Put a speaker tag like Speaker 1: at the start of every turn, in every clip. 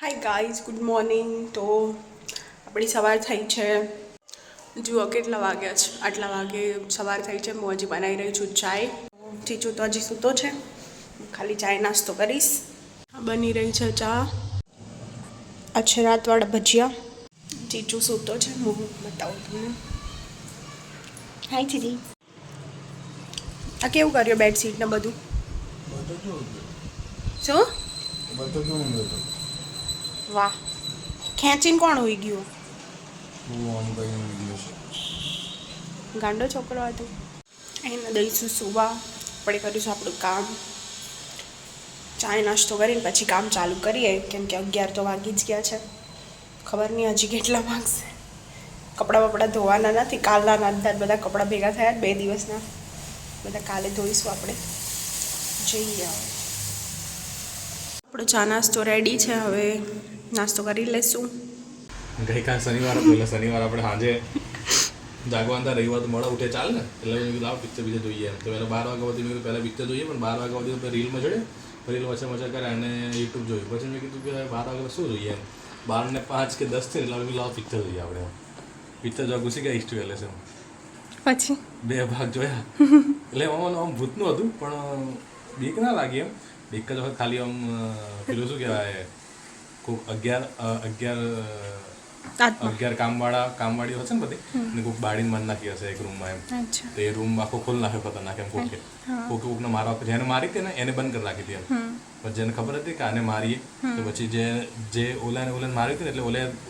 Speaker 1: Hi guys, good morning. તો આપણી સવાર થઈ છે. જુઓ કેટલા વાગ્યા છે. આટલા વાગે સવાર થઈ છે. હું હજી બનાવી રહી છું ચાય. ચીચુ તો હજી સૂતો છે. ખાલી ચાય નાસ્તો કરીશ. બની રહી છે ચા. આ છે રાતવાળા ભજીયા. ચીચુ સૂતો છે. હું બતાવું તમને. હાય ચીચી. આ કેવું કર્યું બેડશીટ ને બધું? શું? વાહ, ખેંચીને કોણ હોઈ ગયું? ગાંડો છોકરો હતો. એને દઈશું સુવા. આપણે કરીશું આપણું કામ. ચાય નાસ્તો કરીને પછી કામ ચાલુ કરીએ, કેમ કે 11 તો વાગી જ ગયા છે. ખબર નહીં હજી કેટલા વાગશે. કપડાં બપડા ધોવાના નથી. કાલના રાતના બધા કપડાં ભેગા થયા 2 દિવસના. બધા કાલે ધોઈશું આપણે. જઈએ આપણો ચા નાસ્તો રેડી છે. હવે નાસ્તો કરી લઈશું.
Speaker 2: ગઈકાલ શનિવાર હતો એટલે શનિવાર આપણે સાંજે જાગવાના હતા. રવિવાર તો મોડા ઉઠે ચાલે ને, એટલે મેં કીધું લાવ પિક્ચર બીજે જોઈએ એમ. તો પહેલાં 12 વાગ્યા સુધી મેં પહેલાં પિક્ચર જોઈએ, પણ 12 વાગ્યા સુધી રીલમાં ચડે. રીલ મચર કરે અને યુટ્યુબ જોયું. પછી મેં કીધું કે 12 વાગ્યા શું જોઈએ એમ. 12:05 કે 10 થયું એટલે મેં લાવ પિક્ચર જોઈએ આપણે. પિક્ચર જોવા ઘૂસી ગયા હિસ્ટ્રી એટલે છે.
Speaker 1: પછી
Speaker 2: 2 ભાગ જોયા. એટલે એમાં આમ ભૂતનું હતું, પણ બીક ના લાગી એમ. એક જ વખત ખાલી આમ પેલું શું કહેવાય, કોઈક 11 કામવાળીઓ હશે ને બધી, અને કોઈક બાળીને મારી નાખી હશે એક રૂમમાં એમ. તો એ રૂમ આખો ખોલ નાખ્યો ખતરનાક એમ. કોકને મારવા, જેને મારી હતી ને એને બંધ કરી રાખી હતી એમ. પણ જેને ખબર હતી કે આને મારીએ, તો પછી જે ઓલાને મારી હતી ને, એટલે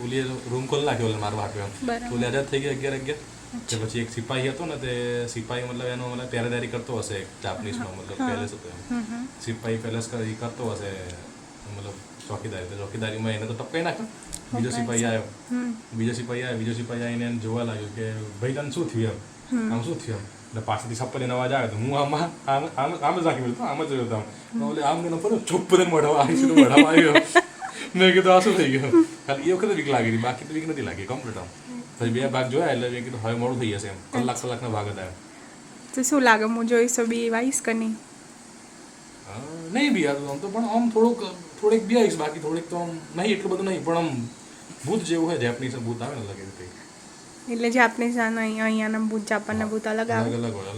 Speaker 2: ઓલીએ રૂમ ખોલ નાખ્યો, ઓલે મારવા આપ્યો એમ. તો ઓલે આઝાદ થઈ ગયા 11. કે પછી એક સિપાહી હતો ને, તે સિપાહી મતલબ એનો મતલબ પહેરેદારી કરતો હશે જાપનીઝમાં, મતલબ પેલેસ હતો એમ. સિપાહી પેલેસ કરતો હશે મતલબ ચોકીદારીમાં. એને તો ટપકાઈ નાખ્યો. બીજો સિપાહી આવ્યો. બીજો સિપાહી આવીને એને જોવા લાગ્યો કે ભાઈ તને શું થયું એમ, આમ શું થયું એમ. એટલે પાછળથી સપ્પલીનો અવાજ આવ્યો. તો હું આમ જ રાખી મળતો, આમ જ જોયો હતો. એટલે આમ ને ફરો ચૂપ કરીને મળવા આવ્યો. મેં કીધું આ શું થઈ ગયું. ખાલી એ વખતે વીક લાગી હતી, બાકી તો વીક નથી લાગી કમ્પ્લીટ આમ. પછી 2 ભાગ જોયા એટલે મેં કીધું હવે મોડું થઈ જશે એમ. કલાકના ભાગ હતા.
Speaker 1: તો શું લાગે હું જોઈશું બી વાઈસ કે નહીં?
Speaker 2: નહીં બી આમ તો, પણ આમ થોડીક બી આવીશ. બાકી થોડીક તો આમ નહીં, એટલું બધું નહીં, પણ આમ ભૂત જેવું હોય. જેપનીઝ ભૂત આવે ને અલગ એવું કંઈ.
Speaker 1: એટલે જાપનીઝ અહીંયાના ભૂત, જાપાનના ભૂત અલગ આવે.
Speaker 2: અલગ હોય.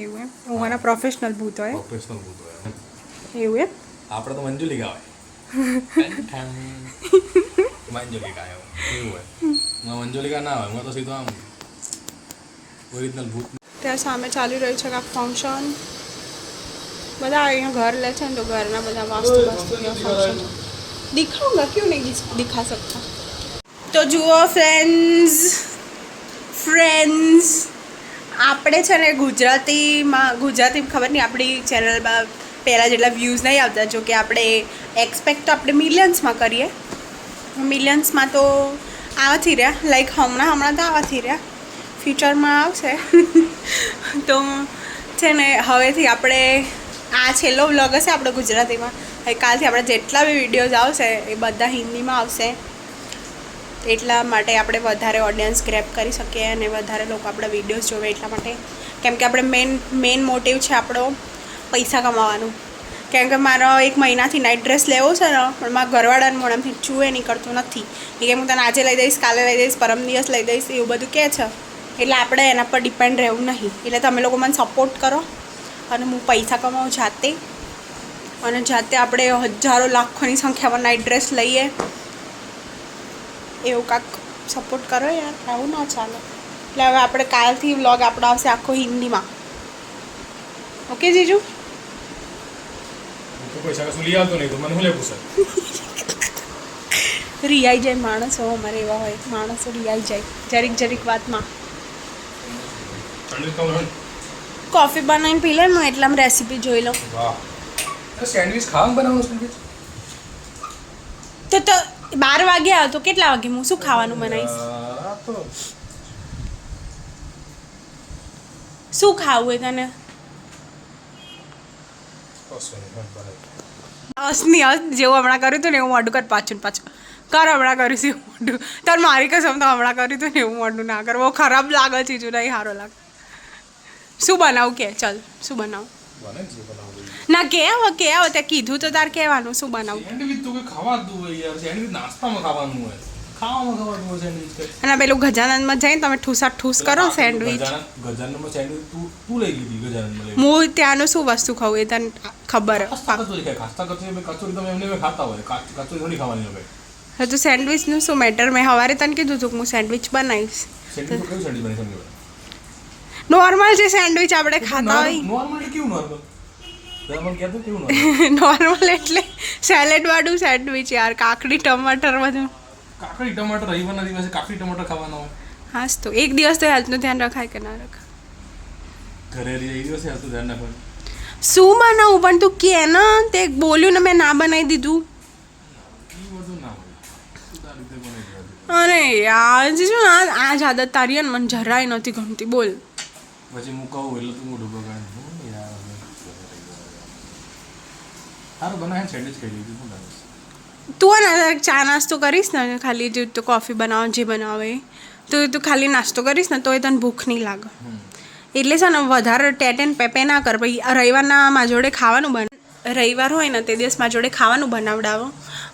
Speaker 1: એવું એમ? ઓવાના પ્રોફેશનલ ભૂત હોય. એવું એમ?
Speaker 2: આપણે તો મંજુલિકા હોય. મંજુલિકા એવું હોય. મંજુલિકા ના હોય. હું તો સીધો આમ ઓરિજિનલ ભૂત.
Speaker 1: ત્યાં સામે ચાલી રહ્યું છે કાંક ફંક્શન. બધા અહીંયા ઘર લે છે ને, તો ઘરના બધા વાસ્તુ ફંક્શન દિખાઉંગા, ક્यों નહીં દિખા सकता. તો જુઓ ફ્રેન્ડ્સ, આપણે છે ને ગુજરાતીમાં ખબર નહીં, આપણી ચેનલમાં પહેલાં જેટલા વ્યૂઝ નહીં આવતા. જો કે આપણે એક્સપેક્ટ આપણે મિલિયન્સમાં કરીએ. મિલિયન્સમાં તો આવવાથી રહ્યા, લાઈક હમણાં તો આવવાથી રહ્યા. ફ્યુચરમાં આવશે. તો છે ને હવેથી આપણે આ છેલ્લો વ્લોગ હશે આપણો ગુજરાતીમાં. હવે કાલથી આપણે જેટલા બી વિડીયોઝ આવશે એ બધા હિન્દીમાં આવશે. એટલા માટે આપણે વધારે ઓડિયન્સ ગ્રેપ કરી શકીએ અને વધારે લોકો આપણા વિડીયોઝ જોવે. એટલા માટે, કેમ કે આપણે મેઇન મોટિવ છે આપણો પૈસા કમાવાનું. કેમ કે મારો 1 મહિનાથી નાઇટ ડ્રેસ લેવો છે ને, પણ મારા ઘરવાળાને મોઢામાંથી ચૂએ નીકળતું નથી. એ કે હું તને આજે લઈ દઈશ, કાલે લઈ દઈશ, પરમ દિવસ લઈ દઈશ, એવું બધું કહે છે. એટલે આપણે એના પર ડિપેન્ડ રહેવું નહીં. એટલે તમે લોકો મને સપોર્ટ કરો અને હું પૈસા કમાઉં જાતે. અને જાતે આપણે હજારો લાખોની સંખ્યામાં નાઇટ ડ્રેસ લઈએ. એવું કાંક સપોર્ટ કરો યાર, આવું ના ચાલે. એટલે હવે આપણે કાલથી વ્લોગ આપણો આવશે આખો હિન્દીમાં. ઓકે જીજુ? રિયાઈ જાય માણસો, અમારે એવા હોય માણસો, રિયાઈ જાય જરીક વાતમાં. કોફી બનાવીને પી લે, હું એટલામાં રેસીપી જોઈ લઉં.
Speaker 2: સેન્ડવિચ ખાવાનું બનાવવાનું સેન્ડવિચ
Speaker 1: તો 12 વાગ્યા તો કેટલા વાગે હું શું ખાવાનું બનાવીશ? શું ખાવું એ તને? જેવું હમણાં કર્યું હતું ને એવું મોઢું કર. પાછું કર. હમણાં કરીશ એવું મોઢું. તાર મારી કસમ તો હમણાં કર્યું હતું ને એવું મોઢું ના કર. બહુ ખરાબ લાગે ચીજુ, નહીં સારો લાગે. શું બનાવું કે? ચાલ શું બનાવું? ના કે આવો ત્યાં કીધું તો તાર કહેવાનું શું બનાવું.
Speaker 2: સેન્ડવિચ તો કોઈ ખવાતું હોય યાર, સેન્ડવિચ નાસ્તામાં ખાવાનું હોય, ખાવામાં ખવાતું હોય સેન્ડવિચ કઈ.
Speaker 1: અને પેલું ગજાનંદમાં જઈને તમે ઠૂસ કરો સેન્ડવિચ.
Speaker 2: ગજાનનમાં સેન્ડવિચ તું લઈ લીધી ગજાનનમાં લઈ.
Speaker 1: હું ત્યાંનું શું વસ્તુ ખાવું એ તને ખબર.
Speaker 2: કચોરી ખાય, ખાસ્તા કચોરી તમે એમને ખાતા હોય, કચોરી થોડી ખાવાની હોય.
Speaker 1: હા તો સેન્ડવિચનું શું મેટર? મેં સવારે તને કીધું હતું હું સેન્ડવિચ બનાવીશ.
Speaker 2: સેન્ડવિચ કયું સેન્ડવિચ બની સમજો?
Speaker 1: નોર્મલ જે સેન્ડવિચ આપણે ખાતા હોય.
Speaker 2: નોર્મલ એટલે કેવું નોર્મલ? નોર્મલ કહેતો કેવું નોર્મલ?
Speaker 1: નોર્મલ એટલે સેલેડ વાળું સેન્ડવિચ યાર, કાકડી ટમાટર બધું.
Speaker 2: કાકડી ટમાટર રવિવારના દિવસે કાકડી ટમાટર ખાવાના હોય.
Speaker 1: હા તો એક દિવસ તો હેલ્થનું ધ્યાન રખાય કે ના રખાય?
Speaker 2: ઘરે રહી એ દિવસે હતું ધ્યાન રાખવાનું.
Speaker 1: શું બનાવું પણ તું કે ને, તે બોલ્યું ને મેં ના બનાવી દીધું.
Speaker 2: એ બધું ના હોય, તું તારી રીતે બનાવી દેવાનું.
Speaker 1: અરે યાર શું આ જ આદત તારી ને મને જરાય નથી ગમતી. બોલ
Speaker 2: પછી હું કહું એટલે તું મોઢું બગાડ યાર. સારું બનાવે સેન્ડવિચ ખાઈ લીધું શું લાગે?
Speaker 1: તું ને ચા નાસ્તો કરીશ ને, ખાલી જે તો કોફી બનાવો જે બનાવે તો તું ખાલી નાસ્તો કરીશ ને તો એ તને ભૂખ નહીં લાગે. એટલે છે ને વધારે ટેટેન પેપે ના કર. પછી રવિવારના મા જોડે ખાવાનું રવિવાર હોય ને તે દિવસ મા જોડે ખાવાનું બનાવડાવો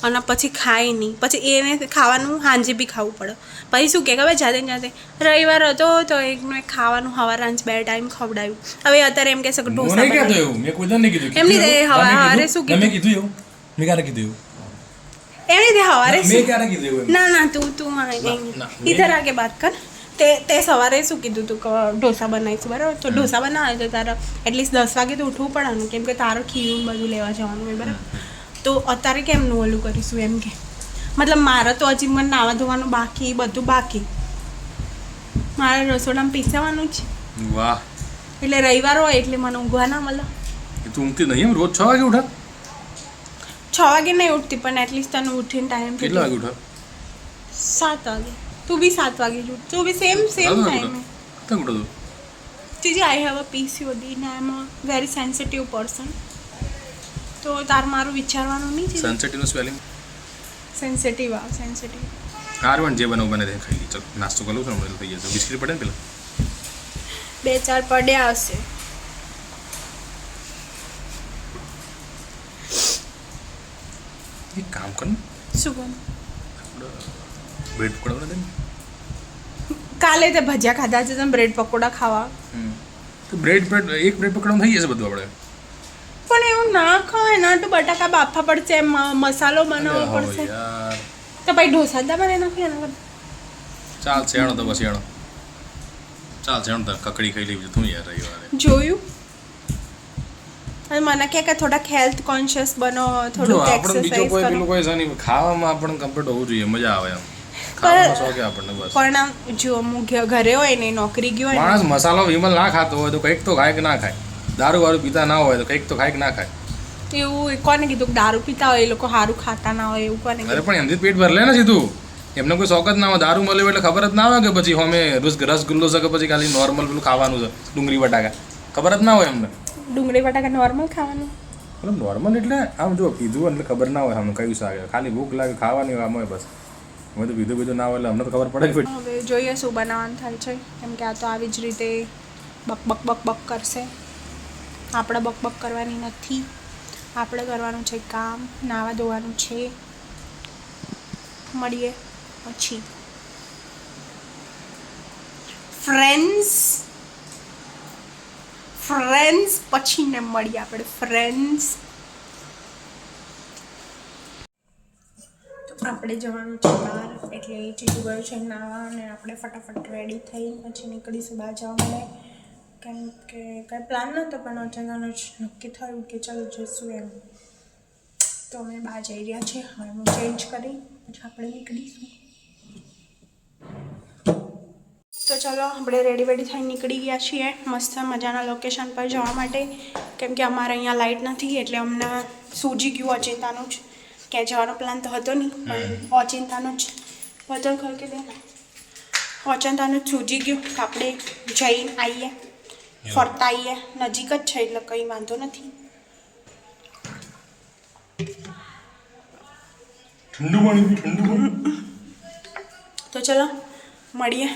Speaker 1: અને પછી ખાય નહીં. પછી એને ખાવાનું સાંજે બી ખાવું પડે. પછી શું કે ખબર જાતે રવિવાર હતો તો એકનું એક ખાવાનું હવાર સાંજ 2 ટાઈમ ખવડાવ્યું. હવે અત્યારે એમ કહેશે કે ઢોસા
Speaker 2: મેં કોઈ નહીં કીધું.
Speaker 1: એમ નહીં હવારે શું
Speaker 2: મેં કીધું એવું? મેં ક્યારે કીધું એવું?
Speaker 1: એમ નહીં હવારે
Speaker 2: મેં ક્યારે કીધું એવું?
Speaker 1: ના તું ઇધર આગે બાત કર. તે સવારે શું કીધું તું કે ઢોસા બનાવીશું બરાબર? તો ઢોસા બનાવે તો તારે એટલીસ્ટ 10 વાગે તો ઉઠવું પડે કેમ કે તારો ખીરું બધું લેવા જવાનું હોય બરાબર. તો અત્યારે કેમનું ઓલું કરીશું એમ કે મતલબ મારે તો હજી મને નાવા ધોવાનું બાકી, બધું બાકી. મારે રસોડામાં પીસાવાનું જ.
Speaker 2: વાહ.
Speaker 1: એટલે રવિવાર હોય એટલે મને ઊંઘવા ના મળે.
Speaker 2: તું ઊંઘતી નહીં એમ? રોજ 6 વાગે ઉઠા?
Speaker 1: 6 વાગે નહીં ઉઠતી પણ એટલીસ્ટ તને ઉઠીને ટાઈમ.
Speaker 2: કેટલા વાગે ઉઠા?
Speaker 1: 7 વાગે. તું બી 7 વાગે જ ઉઠ. તું બી સેમ ટાઈમ.
Speaker 2: ક્યાં ઉઠો તું?
Speaker 1: જીજી આઈ હેવ અ PCOD ને I am a very sensitive person. તો તાર મારું વિચારવાનું નહીં છે.
Speaker 2: સેન્સિટિવનું સ્પેલિંગ?
Speaker 1: Sensitive sensitive.
Speaker 2: હારવણ જે બનાવ બને તે ખાઈ લી. ચાલ નાસ્તો કરું છું હમણાં થઈ જશે. બિસ્કિટ પડે ને પેલા
Speaker 1: 2-4 પડ્યા હશે.
Speaker 2: એક કામ કર ને,
Speaker 1: શું કહું?
Speaker 2: બ્રેડ પકોડા બને.
Speaker 1: કાલે તે ભજીયા ખાધા છે, તમે બ્રેડ પકોડા ખાવા.
Speaker 2: તો એક બ્રેડ પકોડામાં થઈ જશે બધું આપણે.
Speaker 1: પણ એવું ના ખાય ના, તો બટાકા બાફા પડશે, મસાલો બનાવવો પડશે.
Speaker 2: યાર
Speaker 1: તો ભાઈ ઢોસા દા બને નાખી એના.
Speaker 2: ચાલ શેણો તો બસ શેણો. ચાલ શેણો તો કકડી ખાઈ લેવી તું યાર રવિવારે.
Speaker 1: જોયું? અને મને કે થોડાક હેલ્થ કોન્શિયસ બનો, થોડુંક એક્સરસાઇઝ કરો.
Speaker 2: પેલું કોઈ છે નહીં, ખાવામાં આપણને કમ્ફર્ટ હોવું જોઈએ, મજા આવે એમ. ખાવાનો શોખ છે આપણને બસ.
Speaker 1: પણ જો હું ઘરે હોય ને નોકરી ગયો હોય
Speaker 2: માણસ મસાલો વિમલ ના ખાતો હોય તો કંઈક તો ખાય કે ના ખાય. દારૂ વાળું પીતા ના હોય તો કંઈક તો ખાય કે ના ખાય.
Speaker 1: એવું કોને કીધું? દારૂ પીતા હોય એ લોકો સારું ખાતા ના હોય એવું કોને?
Speaker 2: અરે પણ એમથી પેટ ભર લે ને સીધું. એમને કોઈ શોખ જ ના હોય. દારૂ મળે એટલે ખબર જ ના હોય કે પછી અમે રસગુલ્લો છે કે પછી ખાલી નોર્મલ પેલું ખાવાનું છે ડુંગળી બટાકા. ખબર જ ના હોય એમને.
Speaker 1: ડુંગળી બટાકા નોર્મલ ખાવાનું?
Speaker 2: મતલબ નોર્મલ એટલે આમ જો પીધું એટલે ખબર ના હોય આમ કયું શાક ખાલી ભૂખ લાગે ખાવાની આમ હોય બસ. અમે તો પીધું ના હોય એટલે અમને તો ખબર પડે જ.
Speaker 1: હવે જોઈએ શું બનાવવાનું થાય છે, કેમ કે આ તો આવી જ રીતે બક કરશે. આપણે બક કરવાની નથી, આપણે કરવાનું છે કામ, નાવા ધોવાનું છે. મળીએ પછી ફ્રેન્ડ્સ પછી ને મળીએ આપણે ફ્રેન્ડ્સ. આપણે જવાનું છે બહાર એટલે ચીટુ ગયો છે નાવા અને આપણે ફટાફટ રેડી થઈ પછી નીકળીશું બહાર જવા માટે. કેમ કે કંઈ પ્લાન નહોતો પણ અચાનક જ નક્કી થયું કે ચાલો જઈશું એમ. તો અમે બહાર જઈ રહ્યા છીએ. હવે હું ચેન્જ કરી પછી આપણે નીકળીશું. તો ચાલો આપણે રેડી થઈ નીકળી ગયા છીએ મસ્ત મજાના લોકેશન પર જવા માટે. કેમ કે અમારે અહીંયા લાઇટ નથી એટલે અમને સૂજી ગયું અચિંતાનું જ. ક્યાં જવાનો પ્લાન તો હતો નહીં પણ ઓચિંતાનું જ વજન ખરકી દે ને ઓચિંતાનું જ સૂજી ગયું કે આપણે જઈને આવીએ, ફરતા આવીએ. નજીક જ છે એટલે કંઈ વાંધો નથી. તો ચલો મળીએ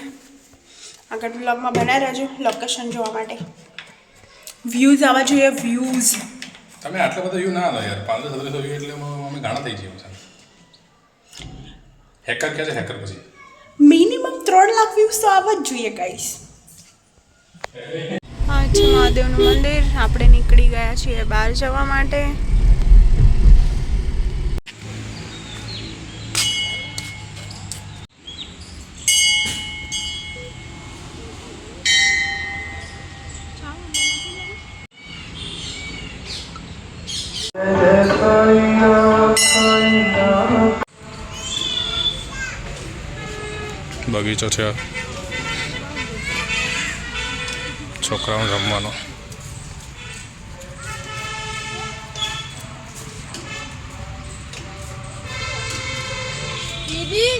Speaker 1: આગળ બ્લોગમાં બનાવી રહેજો લોકેશન જોવા માટે. વ્યૂઝ આવવા જોઈએ વ્યૂઝ.
Speaker 2: તમે આટલા બધા વ્યૂ ના લો યાર, 500-1700 વ્યૂ એટલે અમે ગાણા થઈ જઈએ છે. હેકર કે છે હેકર પછી
Speaker 1: મિનિમમ 3 લાખ વ્યૂઝ તો આવવા જ જોઈએ ગાઈસ. હા છે મહાદેવનું મંદિર. આપણે નીકળી ગયા છીએ બહાર જવા માટે.
Speaker 2: બગીચો છે, છોકરાઓને રમવાનો.
Speaker 1: દીદી